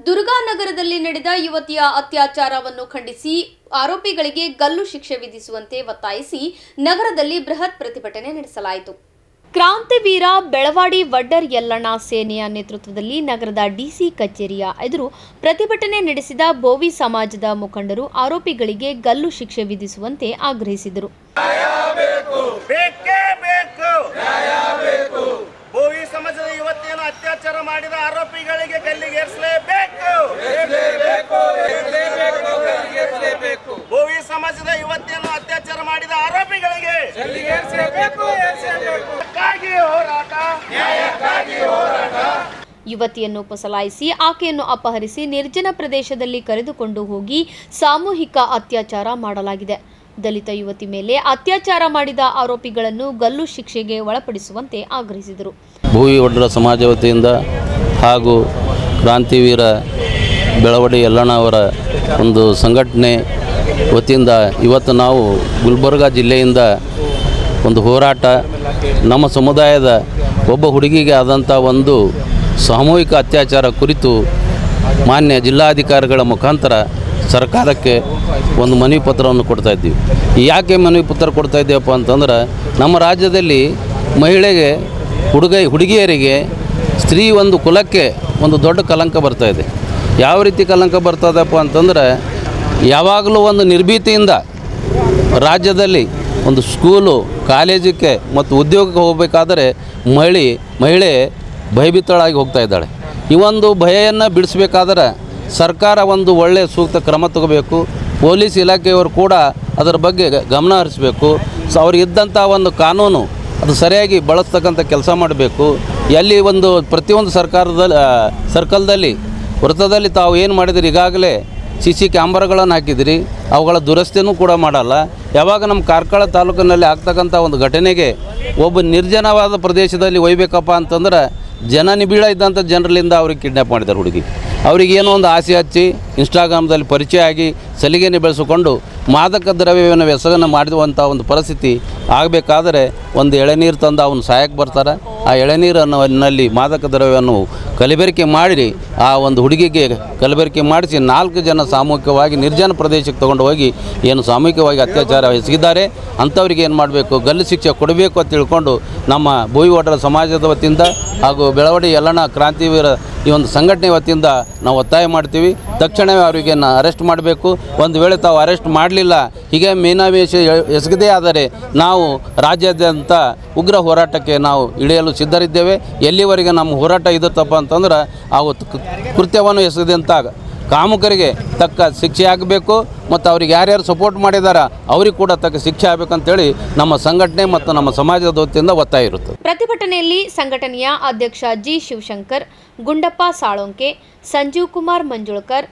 ದುರ್ಗಾನಗರದಲ್ಲಿ ನಡೆದ ಯುವತಿಯ ಅತ್ಯಾಚಾರವನ್ನು ಖಂಡಿಸಿ ಆರೋಪಿಗಳಿಗೆ ಗಲ್ಲು ಶಿಕ್ಷೆ ವಿಧಿಸುವಂತೆ ಒತ್ತಾಯಿಸಿ ನಗರದಲ್ಲಿ ಬೃಹತ್ ಪ್ರತಿಭಟನೆ ನಡೆಸಲಾಯಿತು. ಕ್ರಾಂತಿವೀರ ಬೆಳವಾಡಿ ವಡ್ಡರ್ ಯಲ್ಲಣ್ಣ ಸೇನೆಯ ನೇತೃತ್ವದಲ್ಲಿ ನಗರದ ಡಿಸಿ ಕಚೇರಿಯ ಎದುರು ಪ್ರತಿಭಟನೆ ನಡೆಸಿದ ಬೋವಿ ಸಮಾಜದ ಮುಖಂಡರು ಆರೋಪಿಗಳಿಗೆ ಗಲ್ಲು ಶಿಕ್ಷೆ ವಿಧಿಸುವಂತೆ ಆಗ್ರಹಿಸಿದರು. ಬೋವಿ ಸಮಾಜದ ಯುವತಿಯನ್ನು ಅತ್ಯಾಚಾರ ಮಾಡಿದ ಆರೋಪಿಗಳಿಗೆ ಗಲ್ಲಿಗೇರಿಸಲೇಬೇಕು. ಬೋವಿ ಸಮಾಜದ ಯುವತಿಯನ್ನು ಅತ್ಯಾಚಾರ ಮಾಡಿದ ಆರೋಪಿಗಳಿಗೆ ಯುವತಿಯನ್ನು ಪಸಲಾಯಿಸಿ ಆಕೆಯನ್ನು ಅಪಹರಿಸಿ ನಿರ್ಜನ ಪ್ರದೇಶದಲ್ಲಿ ಕರೆದುಕೊಂಡು ಹೋಗಿ ಸಾಮೂಹಿಕ ಅತ್ಯಾಚಾರ ಮಾಡಲಾಗಿದೆ. ದಲಿತ ಯುವತಿ ಮೇಲೆ ಅತ್ಯಾಚಾರ ಮಾಡಿದ ಆರೋಪಿಗಳನ್ನು ಗಲ್ಲು ಶಿಕ್ಷೆಗೆ ಒಳಪಡಿಸುವಂತೆ ಆಗ್ರಹಿಸಿದರು. ಬೋವಿ ವಡ್ಡರ ಸಮಾಜ ವತಿಯಿಂದ ಹಾಗೂ ಕ್ರಾಂತಿವೀರ ಬೆಳವಡಿ ಯಲ್ಲಣ್ಣ ಅವರ ಒಂದು ಸಂಘಟನೆ ವತಿಯಿಂದ ಇವತ್ತು ನಾವು ಗುಲ್ಬರ್ಗ ಜಿಲ್ಲೆಯಿಂದ ಒಂದು ಹೋರಾಟ, ನಮ್ಮ ಸಮುದಾಯದ ಒಬ್ಬ ಹುಡುಗಿಗೆ ಆದಂಥ ಒಂದು ಸಾಮೂಹಿಕ ಅತ್ಯಾಚಾರ ಕುರಿತು ಮಾನ್ಯ ಜಿಲ್ಲಾಧಿಕಾರಿಗಳ ಮುಖಾಂತರ ಸರ್ಕಾರಕ್ಕೆ ಒಂದು ಮನವಿ ಪತ್ರವನ್ನು ಕೊಡ್ತಾ ಇದ್ದೀವಿ. ಯಾಕೆ ಮನವಿ ಪತ್ರ ಕೊಡ್ತಾ ಇದ್ದೀವಪ್ಪ ಅಂತಂದ್ರೆ, ನಮ್ಮ ರಾಜ್ಯದಲ್ಲಿ ಮಹಿಳೆಗೆ ಹುಡುಗಿಯರಿಗೆ ಸ್ತ್ರೀ ಒಂದು ಕುಲಕ್ಕೆ ಒಂದು ದೊಡ್ಡ ಕಲಂಕ ಬರ್ತಾಯಿದೆ. ಯಾವ ರೀತಿ ಕಲಂಕ ಬರ್ತದಪ್ಪ ಅಂತಂದ್ರೆ, ಯಾವಾಗಲೂ ಒಂದು ನಿರ್ಭೀತಿಯಿಂದ ರಾಜ್ಯದಲ್ಲಿ ಒಂದು ಸ್ಕೂಲು, ಕಾಲೇಜಕ್ಕೆ ಮತ್ತು ಉದ್ಯೋಗಕ್ಕೆ ಹೋಗಬೇಕಾದರೆ ಮಹಿಳೆ ಭಯಭೀತಳಾಗಿ ಹೋಗ್ತಾ ಇದ್ದಾಳೆ. ಈ ಒಂದು ಭಯವನ್ನು ಬಿಡಿಸ್ಬೇಕಾದ್ರೆ ಸರ್ಕಾರ ಒಂದು ಒಳ್ಳೆಯ ಸೂಕ್ತ ಕ್ರಮ ತಗೋಬೇಕು. ಪೊಲೀಸ್ ಇಲಾಖೆಯವರು ಕೂಡ ಅದರ ಬಗ್ಗೆ ಗಮನ ಹರಿಸಬೇಕು. ಅವ್ರಿಗಿದ್ದಂಥ ಒಂದು ಕಾನೂನು ಅದು ಸರಿಯಾಗಿ ಬಳಸ್ತಕ್ಕಂಥ ಕೆಲಸ ಮಾಡಬೇಕು. ಎಲ್ಲಿ ಒಂದು ಪ್ರತಿಯೊಂದು ಸರ್ಕಲ್ದಲ್ಲಿ ವೃತ್ತದಲ್ಲಿ ತಾವು ಏನು ಮಾಡಿದಿರಿ, ಈಗಾಗಲೇ CC ಕ್ಯಾಮ್ರಾಗಳನ್ನು ಹಾಕಿದಿರಿ, ಅವುಗಳ ದುರಸ್ತಿನೂ ಕೂಡ ಮಾಡಲ್ಲ. ಯಾವಾಗ ನಮ್ಮ ಕಾರ್ಕಳ ತಾಲೂಕಿನಲ್ಲಿ ಆಗ್ತಕ್ಕಂಥ ಒಂದು ಘಟನೆಗೆ ಒಬ್ಬ ನಿರ್ಜನವಾದ ಪ್ರದೇಶದಲ್ಲಿ ಒಯ್ಯಬೇಕಪ್ಪ ಅಂತಂದ್ರೆ ನಿಬಿಡ ಇದ್ದಂಥ ಜನರಲ್ಲಿಂದ ಅವ್ರಿಗೆ ಕಿಡ್ನ್ಯಾಪ್ ಮಾಡಿದ್ದಾರೆ. ಹುಡುಗಿ ಅವರಿಗೆ ಏನೋ ಒಂದು ಆಸೆ ಹಚ್ಚಿ ಇನ್ಸ್ಟಾಗ್ರಾಮ್ದಲ್ಲಿ ಪರಿಚಯ ಆಗಿ ಸಲಿಗೆನೆ ಬೆಳೆಸಿಕೊಂಡು ಮಾದಕ ದ್ರವ್ಯವನ್ನು ವ್ಯಸನ ಮಾಡಿರುವಂಥ ಒಂದು ಪರಿಸ್ಥಿತಿ ಆಗಬೇಕಾದರೆ ಒಂದು ಎಳೆನೀರು ತಂದು ಅವನು ಸಹಾಯಕ್ಕೆ ಬರ್ತಾರೆ. ಆ ಎಳೆನೀರನ್ನಲ್ಲಿ ಮಾದಕ ದ್ರವ್ಯವನ್ನು ಕಲಬೆರಕೆ ಮಾಡಿ ಆ ಒಂದು ಹುಡುಗಿಗೆ ಕಲಬೆರಕೆ ಮಾಡಿಸಿ 4 ಜನ ಸಾಮೂಹಿಕವಾಗಿ ನಿರ್ಜನ ಪ್ರದೇಶಕ್ಕೆ ತೊಗೊಂಡು ಹೋಗಿ ಏನು ಸಾಮೂಹಿಕವಾಗಿ ಅತ್ಯಾಚಾರ ಎಸಗಿದ್ದಾರೆ. ಅಂಥವ್ರಿಗೆ ಏನು ಮಾಡಬೇಕು, ಗಲ್ಲು ಶಿಕ್ಷೆ ಕೊಡಬೇಕು ಅಂತ ತಿಳ್ಕೊಂಡು ನಮ್ಮ ಬೋವಿ ವಡ್ಡರ ಸಮಾಜದ ವತಿಯಿಂದ ಹಾಗೂ ಬೆಳವಡಿ ಯಲ್ಲಣ್ಣ ಕ್ರಾಂತಿವೀರ ಈ ಒಂದು ಸಂಘಟನೆ ವತಿಯಿಂದ ನಾವು ಒತ್ತಾಯ ಮಾಡ್ತೀವಿ. ತಕ್ಷಣವೇ ಅವರಿಗೆ ಅರೆಸ್ಟ್ ಮಾಡಬೇಕು. ಒಂದು ವೇಳೆ ತಾವು ಅರೆಸ್ಟ್ ಮಾಡಲಿಲ್ಲ, ಹೀಗೆ ಮೀನಾವೇಶ ಎಸಗದೇ ಆದರೆ ನಾವು ರಾಜ್ಯಾದ್ಯಂತ ಉಗ್ರ ಹೋರಾಟಕ್ಕೆ ನಾವು ಇಳಿಯಲು ಸಿದ್ಧರಿದ್ದೇವೆ. ಎಲ್ಲಿವರೆಗೆ ನಮ್ಮ ಹೋರಾಟ ಇರುತ್ತಪ್ಪ ಅಂತಂದ್ರೆ ಆ ಕೃತ್ಯವನ್ನು ಎಸಗದಂಥ ಕಾಮುಕರಿಗೆ ತಕ್ಕ ಶಿಕ್ಷೆ ಆಗಬೇಕು ಮತ್ತು ಅವ್ರಿಗೆ ಯಾರ್ಯಾರು ಸಪೋರ್ಟ್ ಮಾಡಿದಾರ ಅವ್ರಿಗೆ ಕೂಡ ತಕ್ಕ ಶಿಕ್ಷೆ ಆಗಬೇಕಂತೇಳಿ ನಮ್ಮ ಸಂಘಟನೆ ಮತ್ತು ನಮ್ಮ ಸಮಾಜದ ವತಿಯಿಂದ ಒತ್ತಾಯ ಇರುತ್ತೆ. ಪ್ರತಿಭಟನೆಯಲ್ಲಿ ಸಂಘಟನೆಯ ಅಧ್ಯಕ್ಷ ಜಿ ಶಿವಶಂಕರ್, ಗುಂಡಪ್ಪ ಸಾಳೊಂಕೆ, ಸಂಜೀವ್ ಕುಮಾರ್ ಮಂಜುಳಕರ್,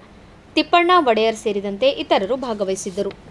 ತಿಪ್ಪಣ್ಣ ಒಡೆಯರ್ ಸೇರಿದಂತೆ ಇತರರು ಭಾಗವಹಿಸಿದ್ದರು.